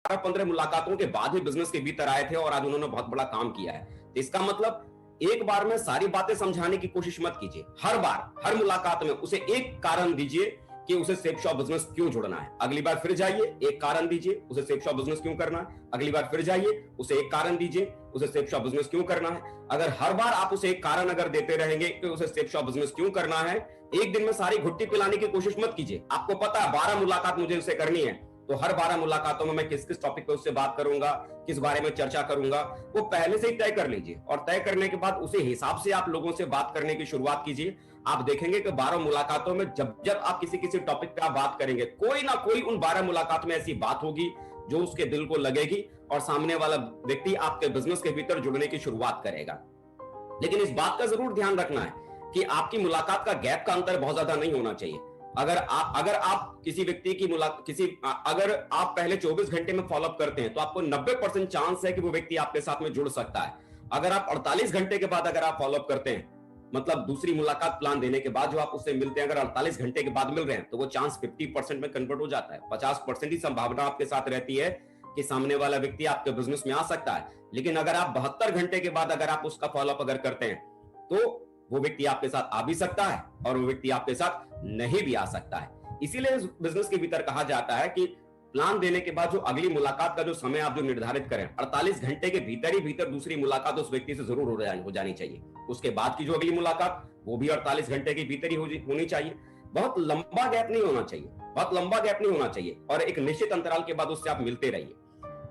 15 मुलाकातों के बाद ही बिजनेस के भीतर आए थे और आज उन्होंने बहुत बड़ा काम किया है। तो इसका मतलब एक बार में सारी बातें समझाने की कोशिश मत कीजिए। हर बार, हर मुलाकात में उसे एक कारण दीजिए कि उसे सेफ शॉप बिजनेस क्यों जुड़ना है। अगली बार फिर जाइए, एक कारण दीजिए उसे सेफ शॉप बिजनेस क्यों करना है। अगली बार फिर जाइए, उसे एक कारण दीजिए उसे सेफ शॉप बिजनेस क्यों करना है। अगर हर बार आप उसे एक कारण अगर देते रहेंगे कि उसे सेफ शॉप बिजनेस क्यों करना है, एक दिन में सारी घुट्टी पिलाने की कोशिश मत कीजिए। आपको पता है 12 मुलाकात मुझे उससे करनी है, तो हर 12 मुलाकातों में मैं किस किस टॉपिक पे उससे बात करूंगा, किस बारे में चर्चा करूंगा, वो पहले से ही तय कर लीजिए। और तय करने के बाद उसी हिसाब से आप लोगों से बात करने की शुरुआत कीजिए। आप देखेंगे कि 12 मुलाकातों में जब जब आप किसी किसी टॉपिक पे आप बात करेंगे, कोई ना कोई उन 12 मुलाकात में ऐसी बात होगी जो उसके दिल को लगेगी और सामने वाला व्यक्ति आपके बिजनेस के भीतर जुड़ने की शुरुआत करेगा। लेकिन इस बात का जरूर ध्यान रखना है कि आपकी मुलाकात का गैप का अंतर बहुत ज्यादा नहीं होना चाहिए। अगर आप किसी व्यक्ति की अगर आप पहले 24 घंटे में फॉलोअप करते हैं तो आपको 90% चांस है कि वो व्यक्ति आपके साथ में जुड़ सकता है। अगर आप 48 घंटे के बाद अगर आप फॉलोअप करते हैं, मतलब दूसरी मुलाकात प्लान देने के बाद जो आप उससे मिलते हैं, अगर 48 घंटे के बाद मिल रहे हैं, तो वो चांस 50% में कन्वर्ट हो जाता है। 50% ही संभावना आपके साथ रहती है कि सामने वाला व्यक्ति आपके बिजनेस में आ सकता है। लेकिन अगर आप 72 घंटे के बाद अगर आप उसका फॉलोअप अगर करते हैं, तो वो व्यक्ति आपके साथ आ भी सकता है और वो व्यक्ति आपके साथ नहीं भी आ सकता है। इसीलिए बिजनेस के भीतर कहा जाता है कि प्लान देने के बाद जो अगली मुलाकात का जो समय आप जो निर्धारित करें, 48 घंटे के भीतर ही भीतर दूसरी मुलाकात उस व्यक्ति से जरूर हो जानी चाहिए। उसके बाद की जो अगली मुलाकात वो भी 48 घंटे के भीतर ही होनी चाहिए। बहुत लंबा गैप नहीं होना चाहिए, बहुत लंबा गैप नहीं होना चाहिए। और एक निश्चित अंतराल के बाद उससे आप मिलते रहिए।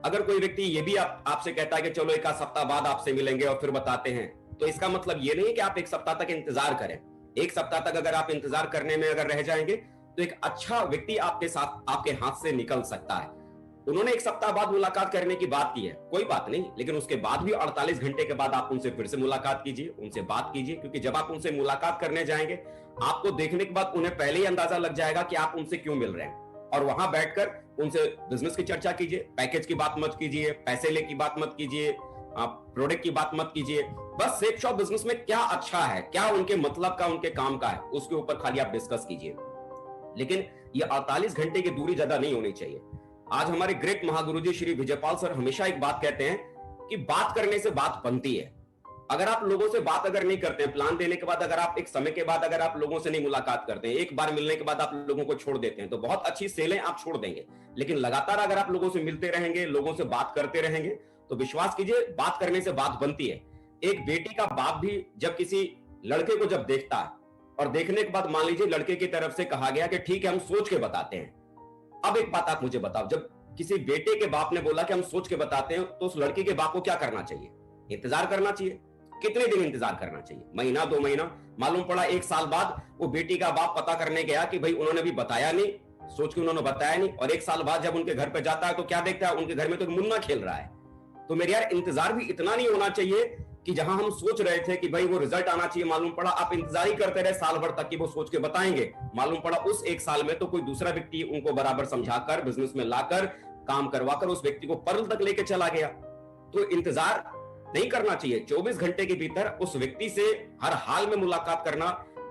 अगर कोई व्यक्ति ये भी आपसे कहता है कि चलो एक आध सप्ताह बाद आपसे मिलेंगे और फिर बताते हैं, तो इसका मतलब ये नहीं कि आप एक सप्ताह तक इंतजार करें। एक सप्ताह तक अगर आप इंतजार करने में अगर रह जाएंगे तो एक अच्छा व्यक्ति आपके साथ आपके हाथ से निकल सकता है। उन्होंने एक सप्ताह बाद मुलाकात करने की बात की है, कोई बात नहीं, लेकिन उसके बाद भी 48 घंटे के बाद आप उनसे फिर से मुलाकात कीजिए, उनसे बात कीजिए। क्योंकि जब आप उनसे मुलाकात करने जाएंगे, आपको देखने के बाद उन्हें पहले ही अंदाजा लग जाएगा कि आप उनसे क्यों मिल रहे हैं। और वहां बैठकर उनसे बिजनेस की चर्चा कीजिए, पैकेज की बात मत कीजिए, पैसे ले की बात मत कीजिए, आप प्रोडक्ट की बात मत कीजिए। बस सेफ शॉप बिजनेस में क्या अच्छा है, क्या उनके मतलब का, उनके काम का है, उसके ऊपर खाली आप डिस्कस कीजिए। लेकिन ये 48 घंटे की दूरी ज्यादा नहीं होनी चाहिए। आज हमारे ग्रेट महागुरुजी श्री विजयपाल सर हमेशा एक बात कहते हैं कि बात करने से बात बनती है। अगर आप लोगों से बात अगर नहीं करते हैं, प्लान देने के बाद अगर आप एक समय के बाद अगर आप लोगों से नहीं मुलाकात करते हैं, एक बार मिलने के बाद आप लोगों को छोड़ देते हैं, तो बहुत अच्छी सेलें आप छोड़ देंगे। लेकिन लगातार अगर आप लोगों से मिलते रहेंगे, लोगों से बात करते रहेंगे, तो विश्वास कीजिए बात करने से बात बनती है। एक बेटी का बाप भी जब किसी लड़के को जब देखता है और देखने के बाद मान लीजिए लड़के की तरफ से कहा गया कि ठीक है हम सोच के बताते हैं। अब एक बात आप मुझे बताओ, जब किसी बेटे के बाप ने बोला कि हम सोच के बताते हैं, तो उस लड़के के बाप को क्या करना चाहिए? इंतजार करना चाहिए। कितने दिन इंतजार करना चाहिए? महीना, 2 महीना? मालूम पड़ा 1 साल बाद वो बेटी का बाप पता करने गया कि भाई उन्होंने भी बताया नहीं, सोच के उन्होंने बताया नहीं। और 1 साल बाद जब उनके घर पे जाता है तो क्या देखता है? उनके घर में तो मुन्ना खेल रहा है। तो मेरे यार इंतजार भी इतना नहीं होना चाहिए कि जहां हम सोच रहे थे कि भाई वो रिजल्ट आना चाहिए, मालूम पड़ा आप इंतजार ही करते रहे साल भर तक कि वो सोच के बताएंगे। मालूम पड़ा उस 1 साल में तो कोई दूसरा व्यक्ति उनको बराबर समझाकर, बिजनेस में लाकर, काम करवाकर उस व्यक्ति को पर्ल तक लेके चला गया। तो इंतजार नहीं करना चाहिए। 24 घंटे के भीतर उस व्यक्ति से हर हाल में मुलाकात करना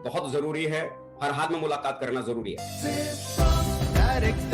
बहुत जरूरी है। हर हाल में मुलाकात करना जरूरी है।